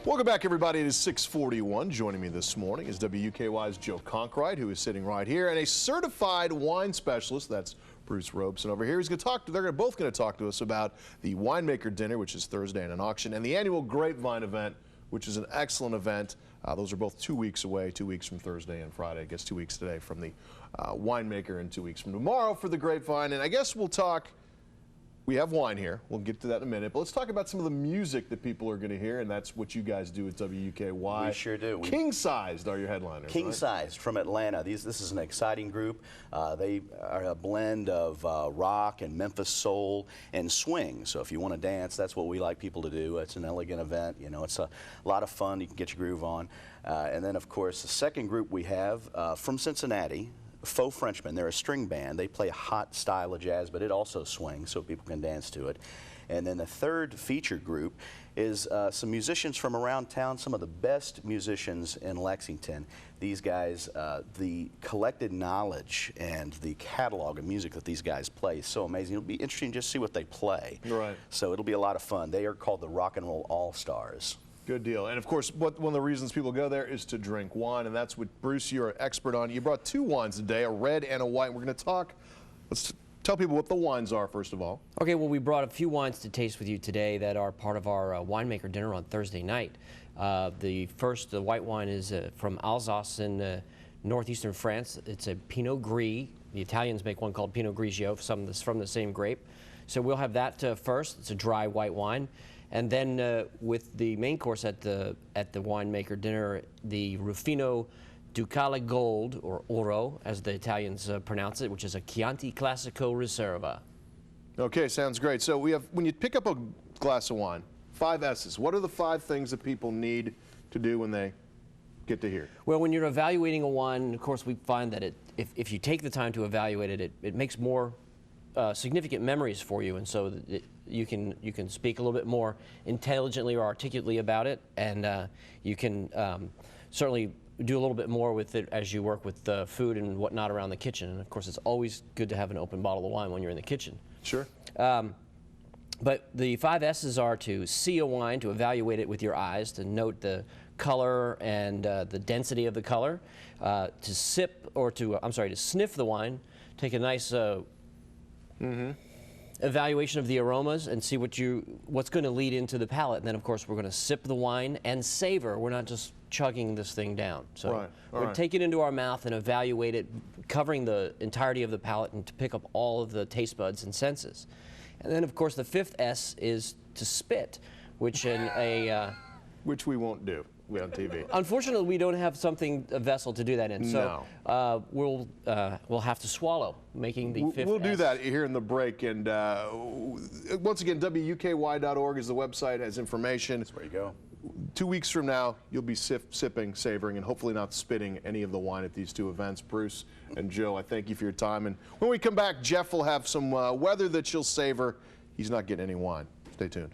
Welcome back, everybody. It is 6:41. Joining me this morning is WUKY's Joe Conkwright, who is sitting right here, and a certified wine specialist. That's Bruce Robson over here. He's going to talk. They're both going to talk to us about the winemaker dinner, which is Thursday, and an auction, and the annual Grapevine event, which is an excellent event. Those are both 2 weeks away, 2 weeks from Thursday and Friday. I guess 2 weeks today from the winemaker, and 2 weeks from tomorrow for the Grapevine. And I guess we'll talk. We have wine here. We'll get to that in a minute. But let's talk about some of the music that people are going to hear, and that's what you guys do at WUKY. We sure do. King-sized are your headliners, King-sized from Atlanta. This is an exciting group. They are a blend of rock and Memphis soul and swing. So if you want to dance, that's what we like people to do. It's an elegant event. You know, it's a lot of fun. You can get your groove on. And then, of course, the second group we have from Cincinnati, Faux Frenchmen. They're a string band. They play a hot style of jazz, but it also swings so people can dance to it. And then the third featured group is some musicians from around town, some of the best musicians in Lexington. These guys, the collected knowledge and the catalog of music that these guys play is so amazing. It'll be interesting to just see what they play. Right. So it'll be a lot of fun. They are called the Rock and Roll All-Stars. Good deal. And of course, one of the reasons people go there is to drink wine, and that's what, Bruce, you're an expert on. You brought two wines today, a red and a white. We're going to talk. Let's tell people what the wines are, first of all. Okay, well, we brought a few wines to taste with you today that are part of our winemaker dinner on Thursday night. The white wine is from Alsace in northeastern France. It's a Pinot Gris. The Italians make one called Pinot Grigio, from the same grape. So we'll have that first. It's a dry white wine. And then with the main course at the winemaker dinner, the Rufino Ducale Gold, or Oro, as the Italians pronounce it, which is a Chianti Classico Riserva. Okay, sounds great. So we have, when you pick up a glass of wine, 5 S's. What are the 5 things that people need to do when they get to here? Well, when you're evaluating a wine, of course, we find that if you take the time to evaluate it, it makes more significant memories for you, and so you can speak a little bit more intelligently or articulately about it, and you can certainly do a little bit more with it as you work with food and whatnot around the kitchen. And of course, it's always good to have an open bottle of wine when you're in the kitchen. Sure. But the 5 S's are to see a wine, to evaluate it with your eyes, to note the color and the density of the color, to sip, or to sniff the wine, take a nice evaluation of the aromas and see what's going to lead into the palate. And then, of course, we're going to sip the wine and savor. We're not just chugging this thing down. So we'll take it into our mouth and evaluate it, covering the entirety of the palate, and to pick up all of the taste buds and senses. And then, of course, the 5th S is to spit, which which we won't do on TV. Unfortunately, we don't have a vessel to do that in. So we'll have to swallow, making the 5th We'll do S. that here in the break. And once again, WUKY.org is the website, has information. That's where you go. 2 weeks from now, you'll be sipping, savoring, and hopefully not spitting any of the wine at these two events. Bruce and Joe, I thank you for your time. And when we come back, Jeff will have some weather that you'll savor. He's not getting any wine. Stay tuned.